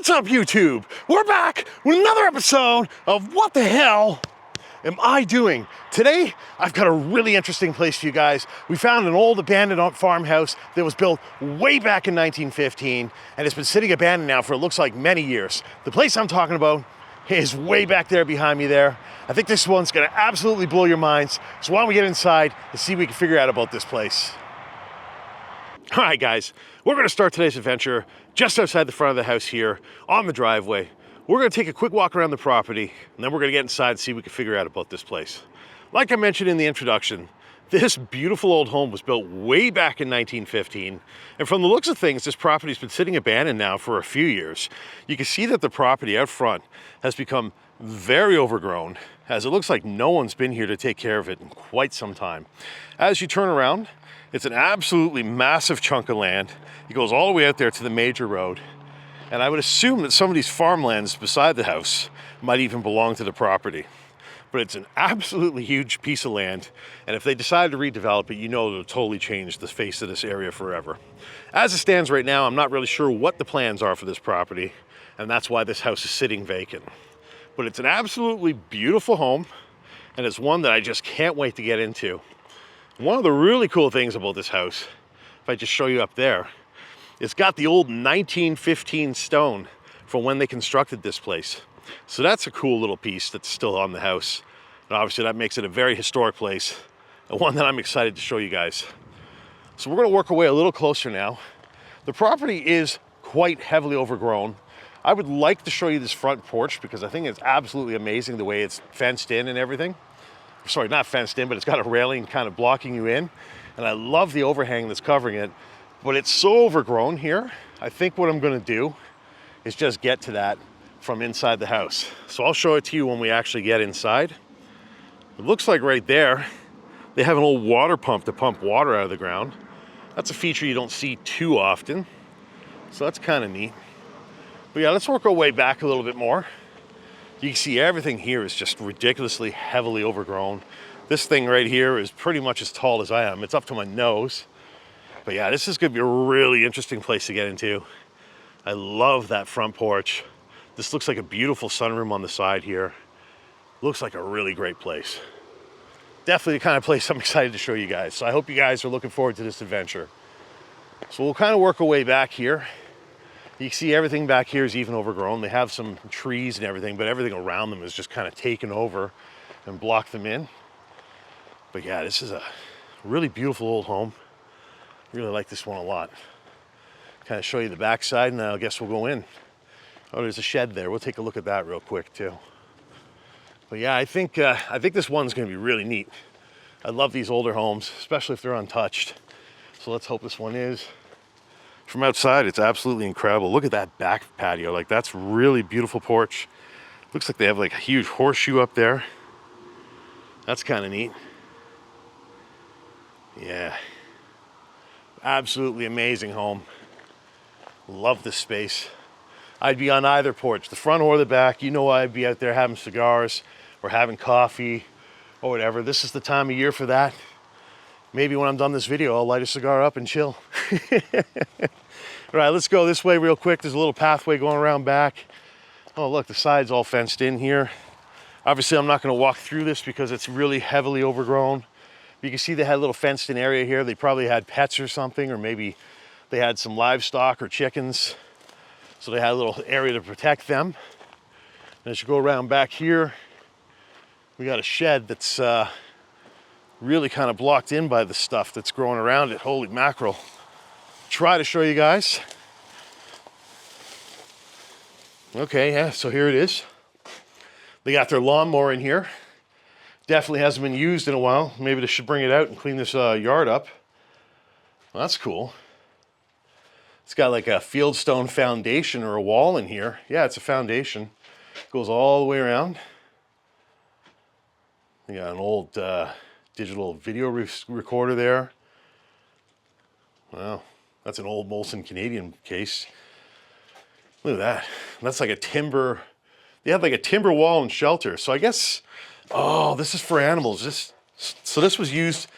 What's up, YouTube? We're back with another episode of What the Hell Am I Doing? Today, I've got a really interesting place for you guys. We found an old abandoned farmhouse that was built way back in 1915, and it's been sitting abandoned now for, it looks like, many years. The place I'm talking about is way back there behind me there. I think this one's gonna absolutely blow your minds. So why don't we get inside and see what we can figure out about this place. All right, guys, we're gonna start today's adventure just outside the front of the house here on the driveway. We're gonna take a quick walk around the property, and then we're gonna get inside and see what we can figure out about this place. Like I mentioned in the introduction, this beautiful old home was built way back in 1915. And from the looks of things, this property's been sitting abandoned now for a few years. You can see that the property out front has become very overgrown, as it looks like no one's been here to take care of it in quite some time. As you turn around, it's an absolutely massive chunk of land. It goes all the way out there to the major road. And I would assume that some of these farmlands beside the house might even belong to the property. But it's an absolutely huge piece of land. And if they decide to redevelop it, you know it'll totally change the face of this area forever. As it stands right now, I'm not really sure what the plans are for this property. And that's why this house is sitting vacant. But it's an absolutely beautiful home. And it's one that I just can't wait to get into. One of the really cool things about this house, if I just show you up there, it's got the old 1915 stone from when they constructed this place. So that's a cool little piece that's still on the house. And obviously that makes it a very historic place, and one that I'm excited to show you guys. So we're gonna work our way a little closer now. The property is quite heavily overgrown. I would like to show you this front porch because I think it's absolutely amazing the way it's fenced in and everything. Sorry, not fenced in, but it's got a railing kind of blocking you in. And I love the overhang that's covering it, but it's so overgrown here. I think what I'm gonna do is just get to that from inside the house. So I'll show it to you when we actually get inside. It looks like right there, they have an old water pump to pump water out of the ground. That's a feature you don't see too often. So that's kind of neat. But yeah, let's work our way back a little bit more. You can see everything here is just ridiculously heavily overgrown. This thing right here is pretty much as tall as I am. It's up to my nose. But yeah, this is gonna be a really interesting place to get into. I love that front porch. This looks like a beautiful sunroom on the side here. Looks like a really great place. Definitely the kind of place I'm excited to show you guys. So I hope you guys are looking forward to this adventure. So we'll kind of work our way back here. You can see everything back here is even overgrown. They have some trees and everything, but everything around them is just kind of taken over and blocked them in. But yeah, this is a really beautiful old home. I really like this one a lot. Kind of show you the backside, and I guess we'll go in. Oh, there's a shed there. We'll take a look at that real quick too. But yeah, I think this one's gonna be really neat. I love these older homes, especially if they're untouched. So let's hope this one is. From outside, it's absolutely incredible. Look at that back patio. Like, that's really beautiful porch. Looks like they have like a huge horseshoe up there. That's kind of neat. Yeah. Absolutely amazing home. Love this space. I'd be on either porch, the front or the back. You know, I'd be out there having cigars or having coffee or whatever. This is the time of year for that. Maybe when I'm done this video, I'll light a cigar up and chill. All right, let's go this way real quick. There's a little pathway going around back. Oh, look, the side's all fenced in here. Obviously, I'm not gonna walk through this because it's really heavily overgrown. You can see they had a little fenced in area here. They probably had pets or something, or maybe they had some livestock or chickens. So they had a little area to protect them. And as you go around back here, we got a shed that's really kind of blocked in by the stuff that's growing around it. Holy mackerel. Try to show you guys. Okay, yeah, so here it is. They got their lawnmower in here. Definitely hasn't been used in a while. Maybe they should bring it out and clean this yard up. Well, that's cool. It's got like a fieldstone foundation or a wall in here. Yeah, it's a foundation. Goes all the way around. You got an old digital video recorder there. Wow, that's an old Molson Canadian case. Look at that. That's like a timber. They have like a timber wall and shelter. So I guess, oh, this is for animals. So this was used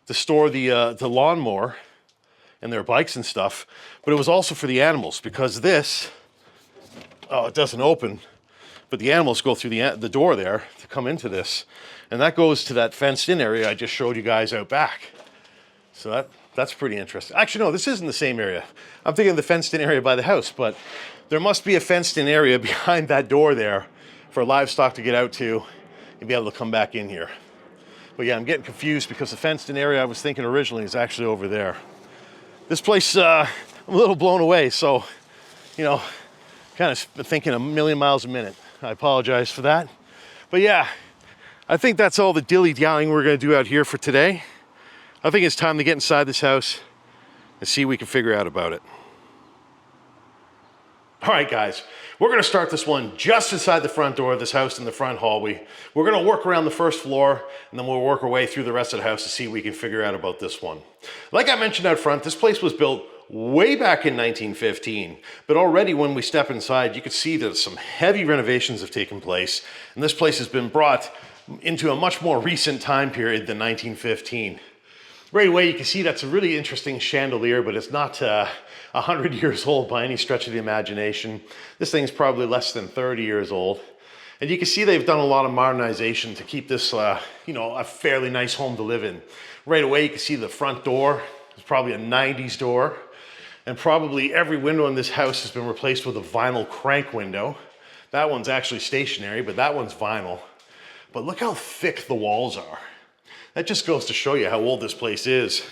to store the lawnmower and their bikes and stuff, but it was also for the animals because this Oh, it doesn't open, but the animals go through the door there to come into this. And that goes to that fenced in area I just showed you guys out back. So that's pretty interesting. Actually, no, this isn't the same area. I'm thinking of the fenced in area by the house, but there must be a fenced in area behind that door there for livestock to get out to and be able to come back in here. But yeah, I'm getting confused because the fenced in area I was thinking originally is actually over there. This place, I'm a little blown away, so, you know, kind of thinking a million miles a minute. I apologize for that. But yeah, I think that's all the dilly-dallying we're gonna do out here for today. I think it's time to get inside this house and see what we can figure out about it. All right, guys, we're gonna start this one just inside the front door of this house in the front hallway. We're gonna work around the first floor, and then we'll work our way through the rest of the house to see what we can figure out about this one. Like I mentioned out front, this place was built way back in 1915, but already when we step inside, you can see that some heavy renovations have taken place, and this place has been brought into a much more recent time period than 1915. Right away, you can see that's a really interesting chandelier, but it's not 100 years old by any stretch of the imagination. This thing's probably less than 30 years old. And you can see they've done a lot of modernization to keep this, you know, a fairly nice home to live in. Right away, you can see the front door. It's probably a 90s door. And probably every window in this house has been replaced with a vinyl crank window. That one's actually stationary, but that one's vinyl. But look how thick the walls are. That just goes to show you how old this place is.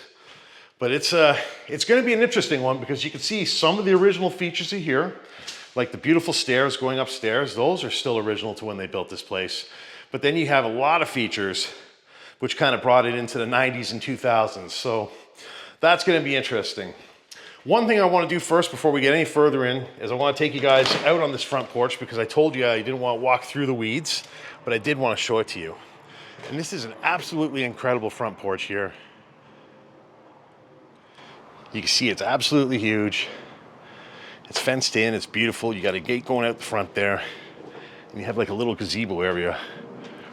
But it's gonna be an interesting one because you can see some of the original features are here, like the beautiful stairs going upstairs. Those are still original to when they built this place. But then you have a lot of features which kind of brought it into the 90s and 2000s. So that's gonna be interesting. One thing I want to do first before we get any further in is I want to take you guys out on this front porch because I told you I didn't want to walk through the weeds, but I did want to show it to you. And this is an absolutely incredible front porch here. You can see it's absolutely huge. It's fenced in, it's beautiful. You got a gate going out the front there. And you have like a little gazebo area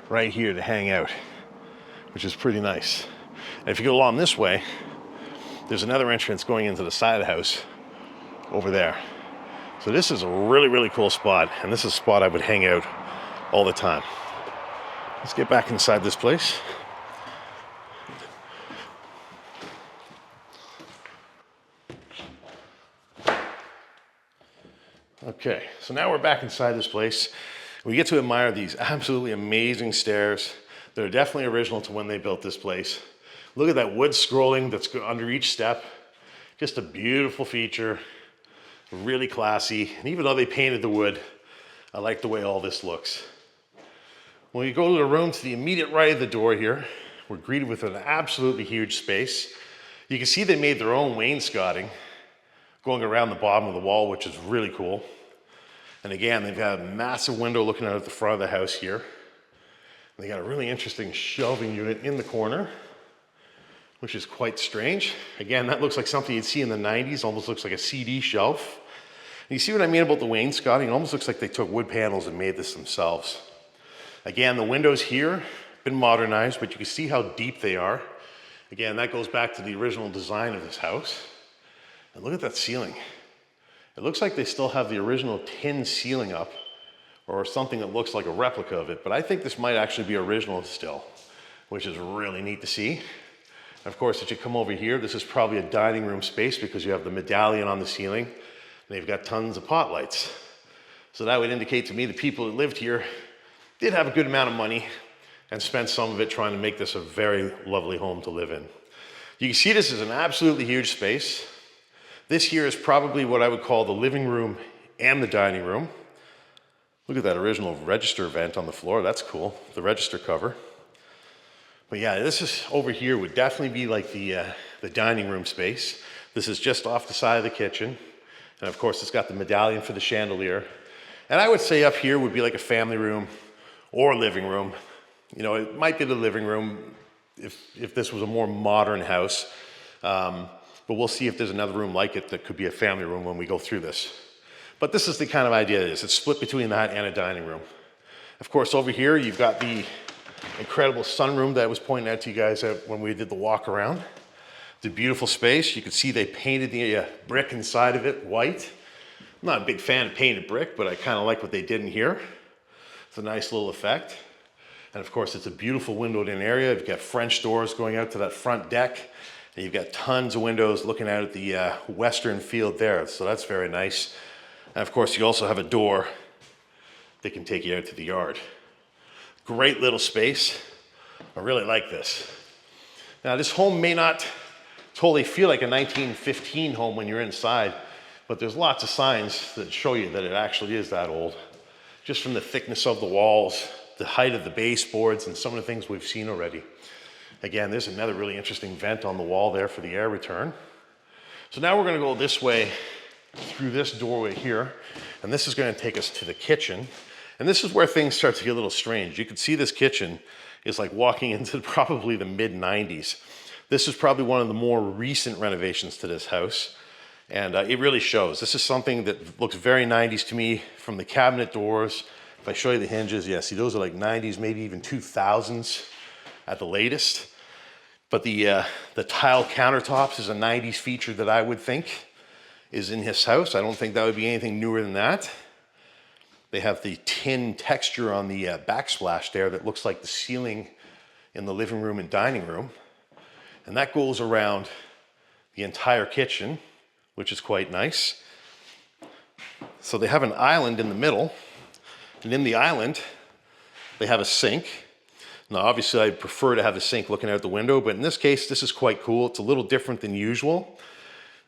right here to hang out, which is pretty nice. And if you go along this way, there's another entrance going into the side of the house over there. So this is a really, really cool spot. And this is a spot I would hang out all the time. Let's get back inside this place. Okay, so now we're back inside this place. We get to admire these absolutely amazing stairs. They're definitely original to when they built this place. Look at that wood scrolling that's under each step. Just a beautiful feature, really classy. And even though they painted the wood, I like the way all this looks. When you go to the room to the immediate right of the door here, we're greeted with an absolutely huge space. You can see they made their own wainscoting going around the bottom of the wall, which is really cool. And again, they've got a massive window looking out at the front of the house here. They got a really interesting shelving unit in the corner, which is quite strange. Again, that looks like something you'd see in the 90s, almost looks like a CD shelf. And you see what I mean about the wainscoting? It almost looks like they took wood panels and made this themselves. Again, the windows here have been modernized, but you can see how deep they are. Again, that goes back to the original design of this house. And look at that ceiling. It looks like they still have the original tin ceiling up, or something that looks like a replica of it, but I think this might actually be original still, which is really neat to see. Of course, as you come over here, this is probably a dining room space because you have the medallion on the ceiling, and they've got tons of pot lights. So that would indicate to me the people that lived here did have a good amount of money and spent some of it trying to make this a very lovely home to live in. You can see this is an absolutely huge space. This here is probably what I would call the living room and the dining room. Look at that original register vent on the floor. That's cool, the register cover. But yeah, this is over here would definitely be like the dining room space. This is just off the side of the kitchen. And of course, it's got the medallion for the chandelier. And I would say up here would be like a family room or living room. You know, it might be the living room if this was a more modern house. But we'll see if there's another room like it that could be a family room when we go through this. But this is the kind of idea it is. It's split between that and a dining room. Of course, over here, you've got the incredible sunroom that I was pointing out to you guys when we did the walk around. It's a beautiful space. You can see they painted the brick inside of it white. I'm not a big fan of painted brick, but I kind of like what they did in here. It's a nice little effect. And of course, it's a beautiful windowed in area. You've got French doors going out to that front deck. And you've got tons of windows looking out at the western field there. So that's very nice. And of course, you also have a door that can take you out to the yard. Great little space. I really like this. Now, this home may not totally feel like a 1915 home when you're inside, but there's lots of signs that show you that it actually is that old. Just from the thickness of the walls, the height of the baseboards, and some of the things we've seen already. Again, there's another really interesting vent on the wall there for the air return. So now we're gonna go this way through this doorway here, and this is gonna take us to the kitchen. And this is where things start to get a little strange. You can see this kitchen is like walking into probably the mid-90s. This is probably one of the more recent renovations to this house. And it really shows. This is something that looks very 90s to me, from the cabinet doors. If I show you the hinges, yeah, see those are like 90s, maybe even 2000s at the latest. But the tile countertops is a 90s feature that I would think is in his house. I don't think that would be anything newer than that. They have the tin texture on the backsplash there that looks like the ceiling in the living room and dining room. And that goes around the entire kitchen, which is quite nice. So they have an island in the middle, and in the island, they have a sink. Now, obviously, I'd prefer to have the sink looking out the window, but in this case, this is quite cool. It's a little different than usual,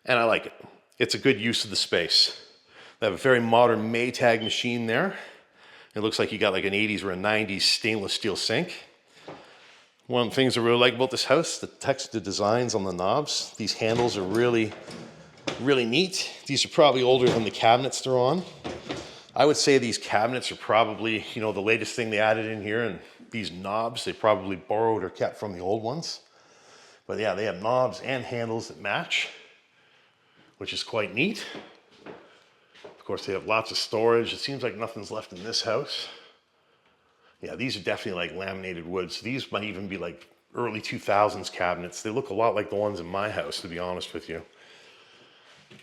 and I like it. It's a good use of the space. They have a very modern Maytag machine there. It looks like you got like an 80s or a 90s stainless steel sink. One of the things I really like about this house, the textured designs on the knobs. These handles are really neat. These are probably older than the cabinets they're on. I would say these cabinets are probably, you know, the latest thing they added in here, and these knobs, they probably borrowed or kept from the old ones. But yeah, they have knobs and handles that match, which is quite neat. Of course, they have lots of storage. It seems like nothing's left in this house. Yeah, these are definitely like laminated wood. So these might even be like early 2000s cabinets. They look a lot like the ones in my house, to be honest with you.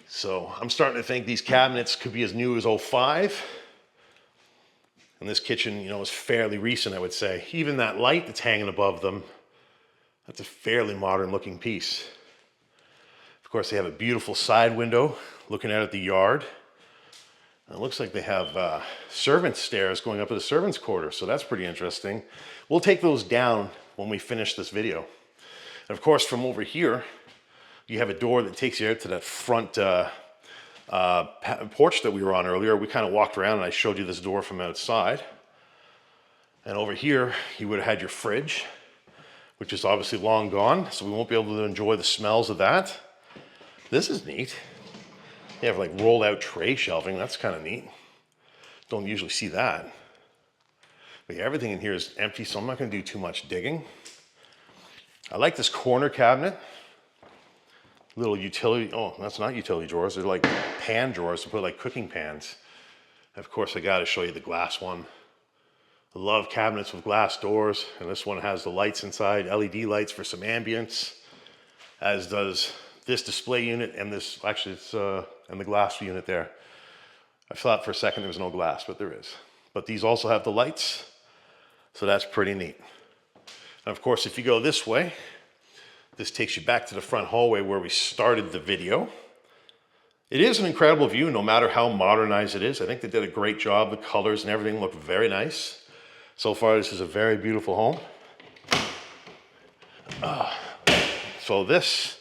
So I'm starting to think these cabinets could be as new as '05. And this kitchen, you know, is fairly recent, I would say. Even that light that's hanging above them, that's a fairly modern looking piece. Of course, they have a beautiful side window looking out at the yard. And it looks like they have servants' stairs going up to the servants' quarter, so that's pretty interesting. We'll take those down when we finish this video. And of course, from over here, you have a door that takes you out to that front porch that we were on earlier. We kind of walked around and I showed you this door from outside. And over here, you would have had your fridge, which is obviously long gone, so we won't be able to enjoy the smells of that. This is neat. They have like rolled out tray shelving. That's kind of neat. Don't usually see that. But yeah, everything in here is empty, so I'm not going to do too much digging. I like this corner cabinet. Little utility, oh, that's not utility drawers. They're like pan drawers to put like cooking pans. Of course, I got to show you the glass one. I love cabinets with glass doors, and this one has the lights inside, LED lights for some ambience, as does this display unit and this, actually it's, and the glass unit there. I thought for a second there was no glass, but there is. But these also have the lights, so that's pretty neat. And of course, if you go this way, this takes you back to the front hallway where we started the video. It is an incredible view, no matter how modernized it is. I think they did a great job. The colors and everything look very nice. So far, this is a very beautiful home. So this,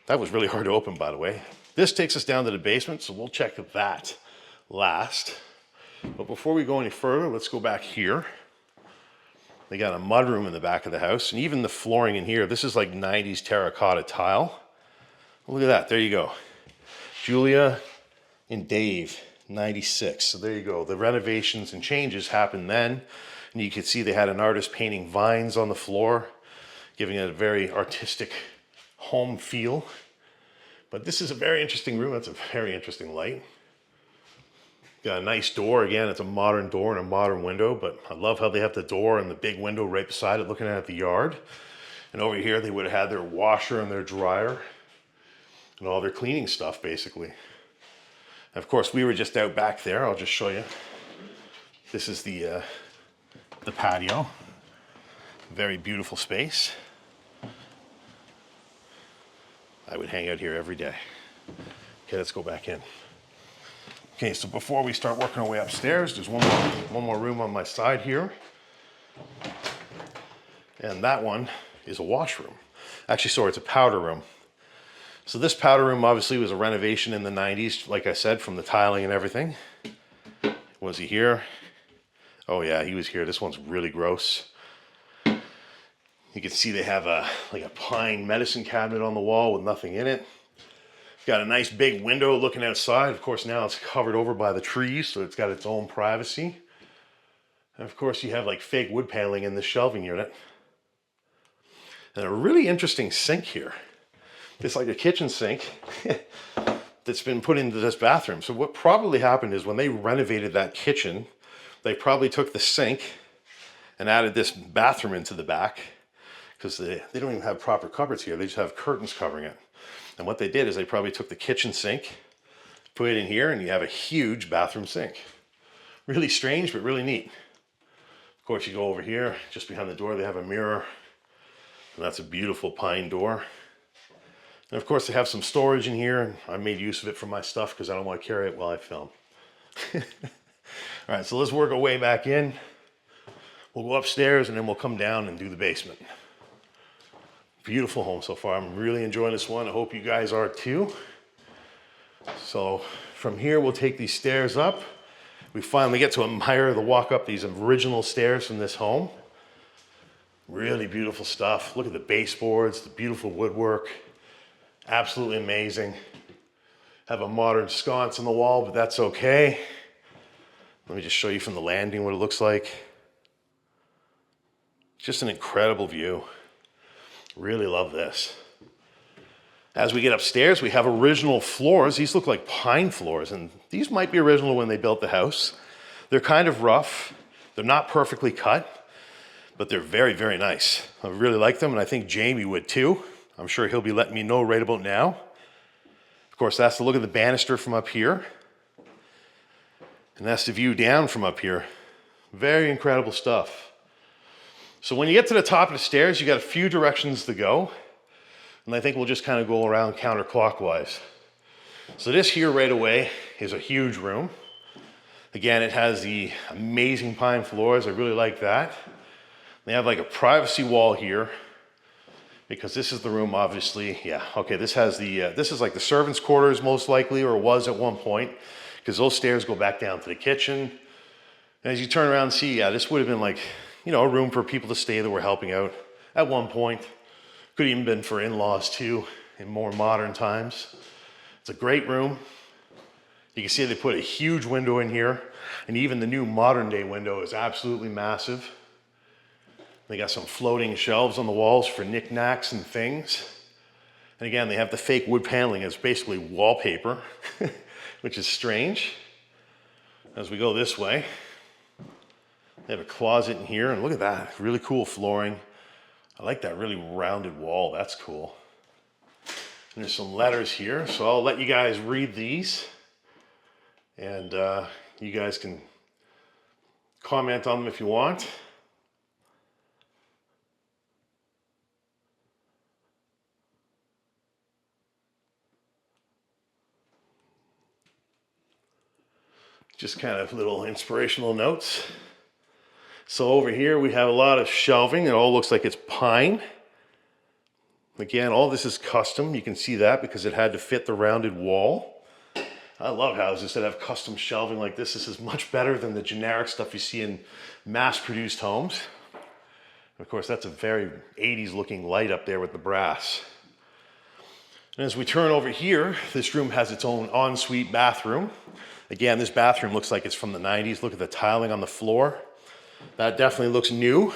that was really hard to open, by the way. This takes us down to the basement, so we'll check that last. But before we go any further, let's go back here. They got a mudroom in the back of the house, and even the flooring in here, this is like 90s terracotta tile. Look at that, there you go. Julia and Dave, 96. So there you go. The renovations and changes happened then, and you can see they had an artist painting vines on the floor, giving it a very artistic home feel. But this is a very interesting room. That's a very interesting light. Got a nice door. Again, it's a modern door and a modern window, but I love how they have the door and the big window right beside it looking at the yard. And over here, they would have had their washer and their dryer and all their cleaning stuff, basically. Of course, we were just out back there. I'll just show you. This is the patio. Very beautiful space. I would hang out here every day. Okay, let's go back in. Okay, so before we start working our way upstairs, there's one more room on my side here. And that one is a washroom. Actually, sorry, it's a powder room. So this powder room obviously was a renovation in the 90s, like I said, from the tiling and everything. Was he here? Oh yeah, he was here. This one's really gross. You can see they have like a pine medicine cabinet on the wall with nothing in it. Got a nice big window looking outside. Of course, now it's covered over by the trees, so it's got its own privacy. And of course, you have like fake wood paneling in this shelving unit. And a really interesting sink here. It's like a kitchen sink that's been put into this bathroom. So what probably happened is when they renovated that kitchen, they probably took the sink and added this bathroom into the back, because they don't even have proper cupboards here. They just have curtains covering it. And what they did is they probably took the kitchen sink, put it in here, and you have a huge bathroom sink. Really strange, but really neat. Of course, you go over here, just behind the door, they have a mirror. And that's a beautiful pine door. And of course, they have some storage in here, and I made use of it for my stuff because I don't want to carry it while I film. All right, so let's work our way back in. We'll go upstairs, and then we'll come down and do the basement. Beautiful home so far. I'm really enjoying this one. I hope you guys are too. So from here, we'll take these stairs up. We finally get to admire the walk up these original stairs from this home. Really beautiful stuff. Look at the baseboards, the beautiful woodwork. Absolutely amazing. Have a modern sconce on the wall, but that's okay. Let me just show you from the landing what it looks like. Just an incredible view. Really love this. As we get upstairs, we have original floors. These look like pine floors, and these might be original when they built the house. They're kind of rough. They're not perfectly cut, but they're very, very nice. I really like them, and I think Jamie would too. I'm sure he'll be letting me know right about now. Of course, that's the look of the banister from up here. And that's the view down from up here. Very incredible stuff. So when you get to the top of the stairs, you got a few directions to go. And I think we'll just kind of go around counterclockwise. So this here right away is a huge room. Again, it has the amazing pine floors. I really like that. They have like a privacy wall here, because this is the room, obviously. Yeah, okay, this has the, this is like the servants' quarters most likely, or was at one point, because those stairs go back down to the kitchen. And as you turn around and see, yeah, this would have been like, you know, a room for people to stay that were helping out at one point. Could even been for in-laws too, in more modern times. It's a great room. You can see they put a huge window in here, and even the new modern day window is absolutely massive. They got some floating shelves on the walls for knickknacks and things. And again, they have the fake wood paneling as basically wallpaper, which is strange. As we go this way, they have a closet in here, and look at that, really cool flooring. I like that really rounded wall, that's cool. And there's some letters here, so I'll let you guys read these, and you guys can comment on them if you want. Just kind of little inspirational notes. So over here we have a lot of shelving. It all looks like it's pine. Again, all this is custom. You can see that because it had to fit the rounded wall. I love houses that have custom shelving like this. This is much better than the generic stuff you see in mass-produced homes. And of course, that's a very 80s looking light up there with the brass. And as we turn over here, this room has its own ensuite bathroom. Again, this bathroom looks like it's from the 90s. Look at the tiling on the floor. That definitely looks new.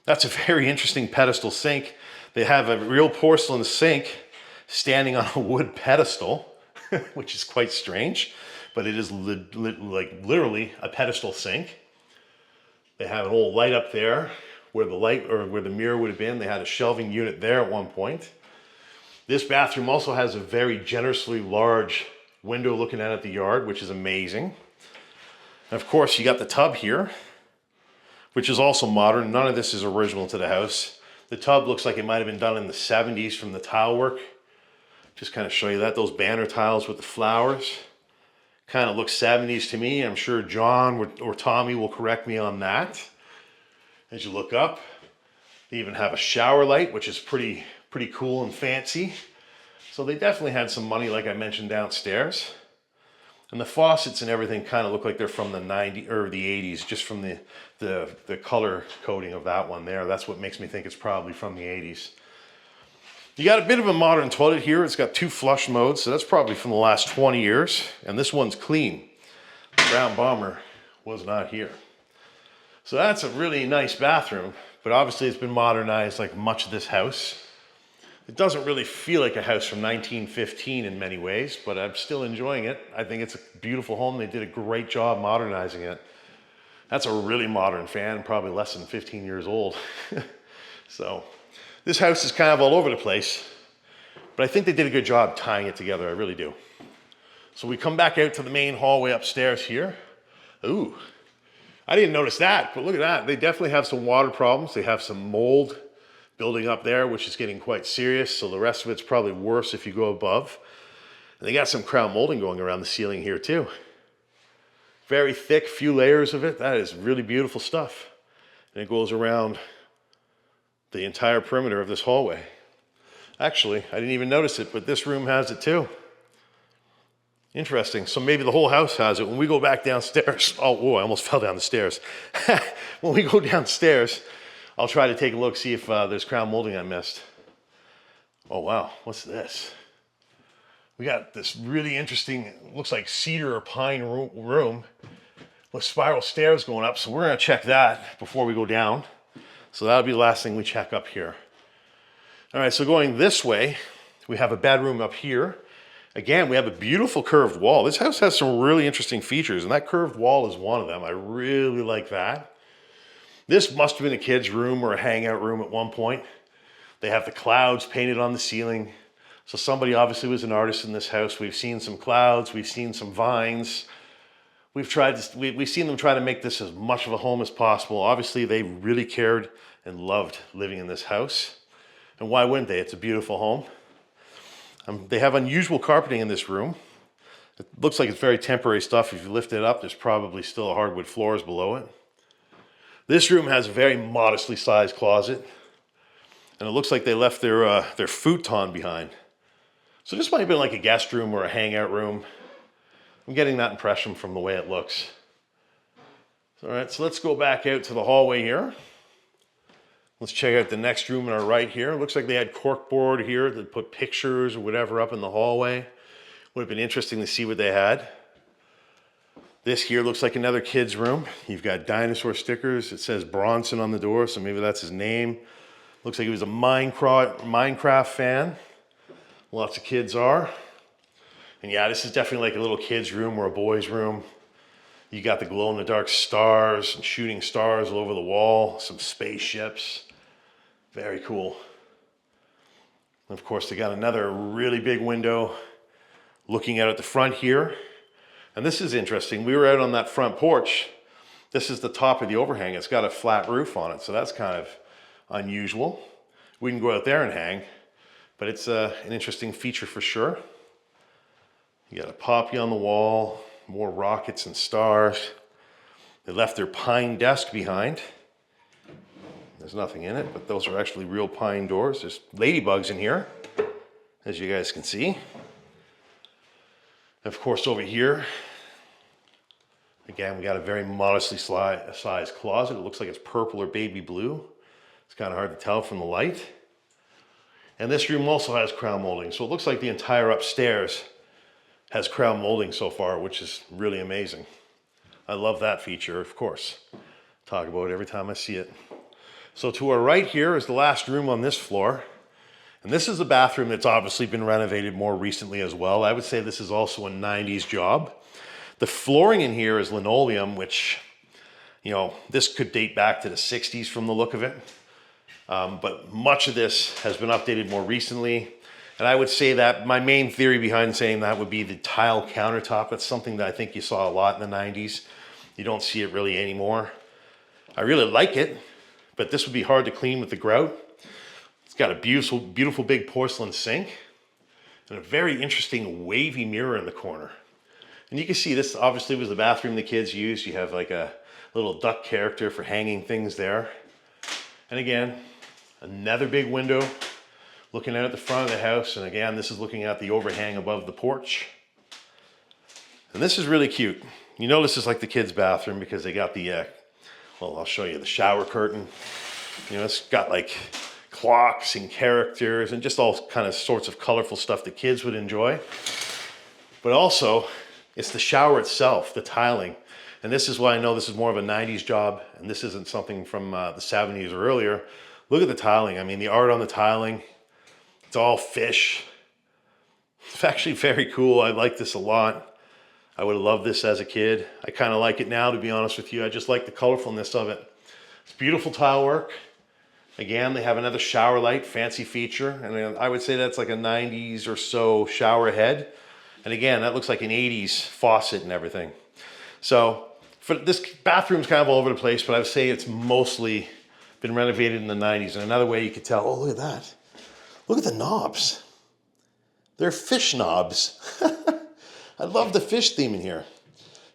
That's a very interesting pedestal sink. They have a real porcelain sink standing on a wood pedestal, which is quite strange, but it is like literally a pedestal sink. They have an old light up there where the light or where the mirror would have been. They had a shelving unit there at one point. This bathroom also has a very generously large window looking out at the yard, which is amazing. And of course, you got the tub here, which is also modern. None of this is original to the house. The tub looks like it might have been done in the 70s from the tile work. Just kind of show you that. Those banner tiles with the flowers. Kind of looks 70s to me. I'm sure John or Tommy will correct me on that. As you look up, they even have a shower light, which is pretty cool and fancy. So they definitely had some money, like I mentioned, downstairs. And the faucets and everything kind of look like they're from the 90s or the 80s, just from the color coding of that one there. That's what makes me think it's probably from the 80s. You got a bit of a modern toilet here. It's got 2 flush modes, so that's probably from the last 20 years. And this one's clean. The brown bomber was not here. So that's a really nice bathroom, but obviously it's been modernized like much of this house. It doesn't really feel like a house from 1915 in many ways, but I'm still enjoying it. I think it's a beautiful home. They did a great job modernizing it. That's a really modern fan, probably less than 15 years old. So this house is kind of all over the place, but I think they did a good job tying it together. I really do. So we come back out to the main hallway upstairs here. Ooh, I didn't notice that, but look at that. They definitely have some water problems. They have some mold building up there, which is getting quite serious. So the rest of it's probably worse if you go above. And they got some crown molding going around the ceiling here too. Very thick, few layers of it. That is really beautiful stuff. And it goes around the entire perimeter of this hallway. Actually, I didn't even notice it, but this room has it too. Interesting. So maybe the whole house has it. When we go back downstairs, oh, I almost fell down the stairs. When we go downstairs, I'll try to take a look, see if there's crown molding I missed. Oh, wow. What's this? We got this really interesting, looks like cedar or pine room with spiral stairs going up. So we're going to check that before we go down. So that'll be the last thing we check up here. All right, so going this way, we have a bedroom up here. Again, we have a beautiful curved wall. This house has some really interesting features, and that curved wall is one of them. I really like that. This must have been a kid's room or a hangout room at one point. They have the clouds painted on the ceiling. So somebody obviously was an artist in this house. We've seen some clouds, we've seen some vines. We've seen them try to make this as much of a home as possible. Obviously, they really cared and loved living in this house. And why wouldn't they? It's a beautiful home. They have unusual carpeting in this room. It looks like it's very temporary stuff. If you lift it up, there's probably still hardwood floors below it. This room has a very modestly sized closet. And it looks like they left their futon behind. So this might have been like a guest room or a hangout room. I'm getting that impression from the way it looks. All right, so let's go back out to the hallway here. Let's check out the next room on our right here. It looks like they had corkboard here that put pictures or whatever up in the hallway. Would have been interesting to see what they had. This here looks like another kid's room. You've got dinosaur stickers. It says Bronson on the door, so maybe that's his name. Looks like he was a Minecraft fan. Lots of kids are. And yeah, this is definitely like a little kid's room or a boy's room. You got the glow-in-the-dark stars and shooting stars all over the wall, some spaceships. Very cool. And of course, they got another really big window looking out at the front here. And this is interesting. We were out on that front porch. This is the top of the overhang. It's got a flat roof on it, so that's kind of unusual. We can go out there and hang, but it's an interesting feature for sure. You got a poppy on the wall, more rockets and stars. They left their pine desk behind. There's nothing in it, but those are actually real pine doors. There's ladybugs in here, as you guys can see. Of course, over here, again, we got a very modestly sized closet. It looks like it's purple or baby blue. It's kind of hard to tell from the light. And this room also has crown molding. So it looks like the entire upstairs has crown molding so far, which is really amazing. I love that feature, of course. Talk about it every time I see it. So to our right here is the last room on this floor. And this is a bathroom that's obviously been renovated more recently as well. I would say this is also a 90s job. The flooring in here is linoleum, which, you know, this could date back to the 60s from the look of it. But much of this has been updated more recently. And I would say that my main theory behind saying that would be the tile countertop. That's something that I think you saw a lot in the 90s. You don't see it really anymore. I really like it, but this would be hard to clean with the grout. It's got a beautiful, beautiful big porcelain sink and a very interesting wavy mirror in the corner. And you can see this obviously was the bathroom the kids used. You have like a little duck character for hanging things there. And again, another big window looking out at the front of the house. And again, this is looking at the overhang above the porch. And this is really cute. You know this is like the kids' bathroom because they got the, well, I'll show you the shower curtain. You know, it's got like clocks and characters and just all kind of sorts of colorful stuff that kids would enjoy. But also, it's the shower itself, the tiling. And this is why I know this is more of a 90s job and this isn't something from the 70s or earlier. Look at the tiling. I mean, the art on the tiling, it's all fish. It's actually very cool. I like this a lot. I would have loved this as a kid. I kind of like it now, to be honest with you. I just like the colorfulness of it. It's beautiful tile work. Again, they have another shower light, fancy feature. And I would say that's like a 90s or so shower head. And again, that looks like an 80s faucet and everything. So for this bathroom's kind of all over the place, but I would say it's mostly been renovated in the 90s. And another way you could tell, oh, look at that. Look at the knobs. They're fish knobs. I love the fish theme in here.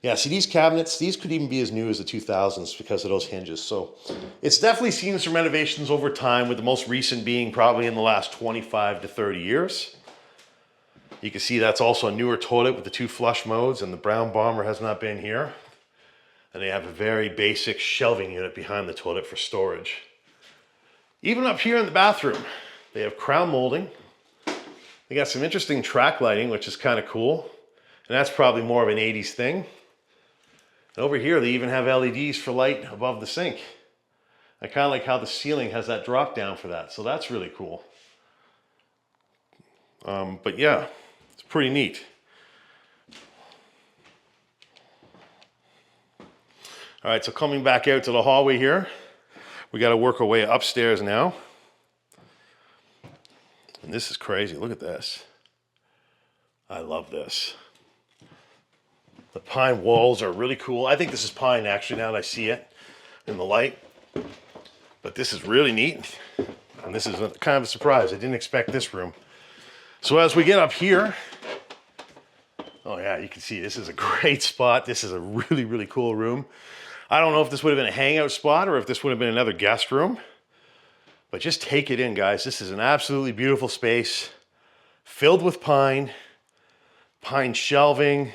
Yeah, see these cabinets, these could even be as new as the 2000s because of those hinges. So it's definitely seen some renovations over time, with the most recent being probably in the last 25 to 30 years. You can see that's also a newer toilet with the 2 flush modes, and the brown bomber has not been here. And they have a very basic shelving unit behind the toilet for storage. Even up here in the bathroom, they have crown molding. They got some interesting track lighting, which is kind of cool. And that's probably more of an 80s thing. And over here, they even have LEDs for light above the sink. I kind of like how the ceiling has that drop down for that. So that's really cool. But yeah, it's pretty neat. All right, so coming back out to the hallway here, we got to work our way upstairs now. And this is crazy. Look at this. I love this. The pine walls are really cool. I think this is pine actually now that I see it in the light. But this is really neat. And this is kind of a surprise. I didn't expect this room. So as we get up here, oh yeah, you can see this is a great spot. This is a really, really cool room. I don't know if this would have been a hangout spot or if this would have been another guest room. But just take it in, guys. This is an absolutely beautiful space filled with pine shelving,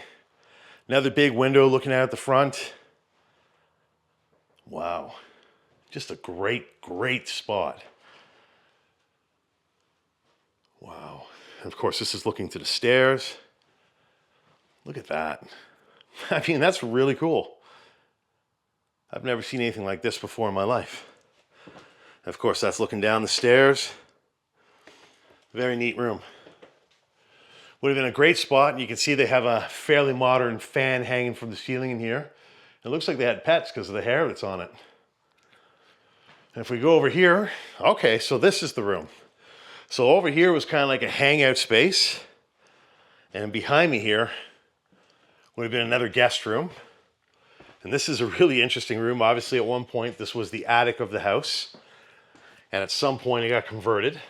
another big window looking out at the front. Wow. Just a great, great spot. Wow. And of course, this is looking to the stairs. Look at that. I mean, that's really cool. I've never seen anything like this before in my life. Of course, that's looking down the stairs. Very neat room. Would have been a great spot. You can see they have a fairly modern fan hanging from the ceiling in here. It looks like they had pets because of the hair that's on it. And if we go over here, okay, so this is the room. So over here was kind of like a hangout space. And behind me here would have been another guest room. And this is a really interesting room. Obviously, at one point, this was the attic of the house. And at some point, it got converted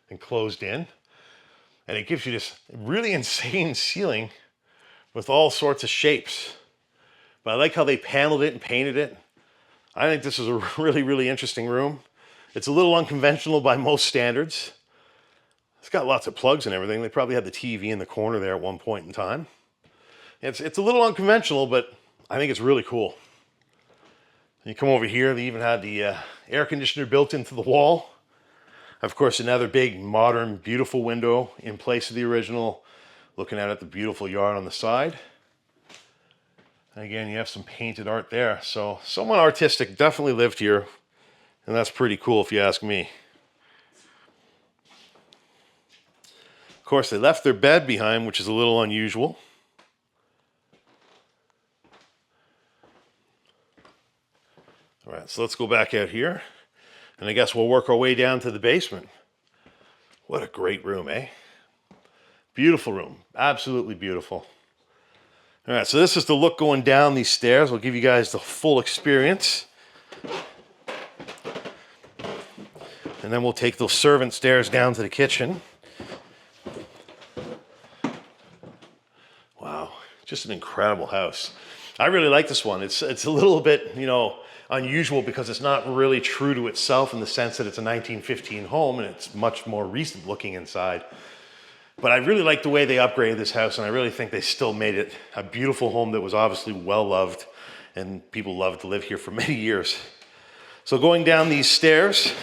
and closed in. And it gives you this really insane ceiling with all sorts of shapes. But I like how they paneled it and painted it. I think this is a really, really interesting room. It's a little unconventional by most standards. It's got lots of plugs and everything. They probably had the TV in the corner there at one point in time. It's a little unconventional, but I think it's really cool. You come over here, they even had the air conditioner built into the wall. Of course, another big, modern, beautiful window in place of the original, looking out at the beautiful yard on the side. And again, you have some painted art there. So someone artistic definitely lived here, and that's pretty cool if you ask me. Of course, they left their bed behind, which is a little unusual. All right, so let's go back out here. And I guess we'll work our way down to the basement. What a great room, eh? Beautiful room, absolutely beautiful. All right, so this is the look going down these stairs. I'll give you guys the full experience. And then we'll take those servant stairs down to the kitchen. Wow, just an incredible house. I really like this one. It's a little bit, unusual because it's not really true to itself in the sense that it's a 1915 home and it's much more recent looking inside. But I really like the way they upgraded this house, and I really think they still made it a beautiful home that was obviously well loved, and people loved to live here for many years. So going down these stairs,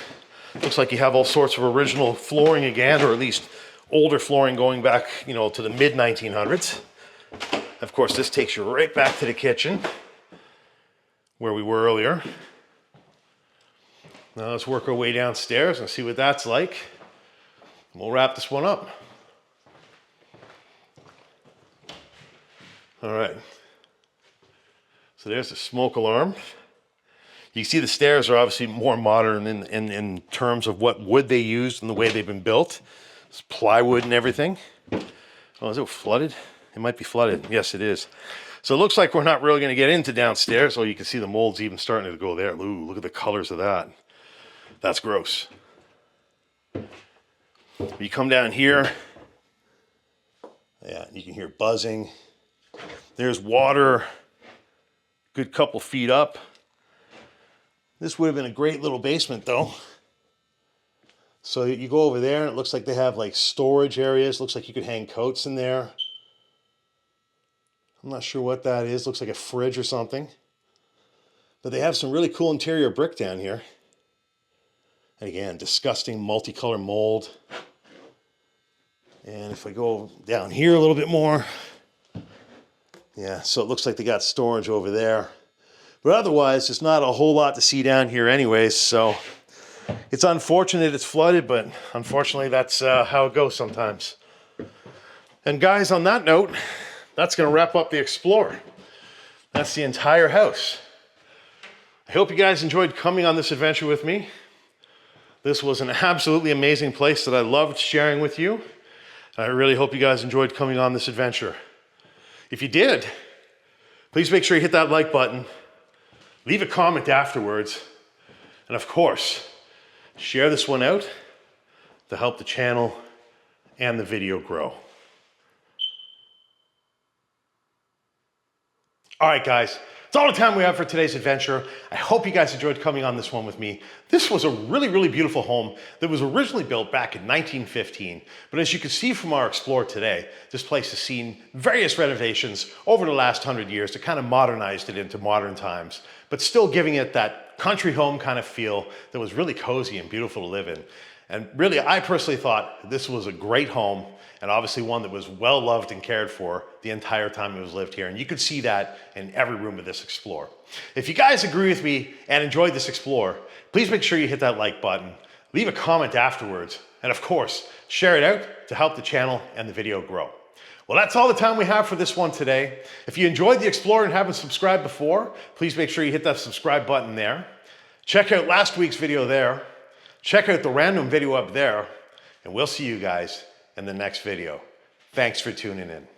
looks like you have all sorts of original flooring again, or at least older flooring going back, to the mid 1900s. Of course, this takes you right back to the kitchen where we were earlier. Now let's work our way downstairs and see what that's like. We'll wrap this one up. All right. So there's the smoke alarm. You can see the stairs are obviously more modern in terms of what wood they used and the way they've been built. It's plywood and everything. Oh, is it flooded? It might be flooded. Yes, it is. So it looks like we're not really going to get into downstairs. Oh, you can see the mold's even starting to go there. Ooh, look at the colors of that. That's gross. You come down here. Yeah, you can hear buzzing. There's water. Good couple feet up. This would have been a great little basement though. So you go over there and it looks like they have like storage areas. Looks like you could hang coats in there. I'm not sure what that is. Looks like a fridge or something. But they have some really cool interior brick down here. And again, disgusting multicolor mold. And if I go down here a little bit more, yeah, so it looks like they got storage over there. But otherwise, there's not a whole lot to see down here anyways, so it's unfortunate it's flooded, but unfortunately that's how it goes sometimes. And guys, on that note, that's going to wrap up the Explorer. That's the entire house. I hope you guys enjoyed coming on this adventure with me. This was an absolutely amazing place that I loved sharing with you. I really hope you guys enjoyed coming on this adventure. If you did, please make sure you hit that like button, leave a comment afterwards, and of course, share this one out to help the channel and the video grow. All right, guys, that's all the time we have for today's adventure. I hope you guys enjoyed coming on this one with me. This was a really, really beautiful home that was originally built back in 1915. But as you can see from our Explorer today, this place has seen various renovations over the last 100 years to kind of modernized it into modern times, but still giving it that country home kind of feel that was really cozy and beautiful to live in. And really, I personally thought this was a great home, and obviously one that was well loved and cared for the entire time it was lived here. And you could see that in every room of this Explorer. If you guys agree with me and enjoyed this Explorer, please make sure you hit that like button, leave a comment afterwards, and of course, share it out to help the channel and the video grow. Well, that's all the time we have for this one today. If you enjoyed the Explorer and haven't subscribed before, please make sure you hit that subscribe button there. Check out last week's video there. Check out the random video up there, and we'll see you guys in the next video. Thanks for tuning in.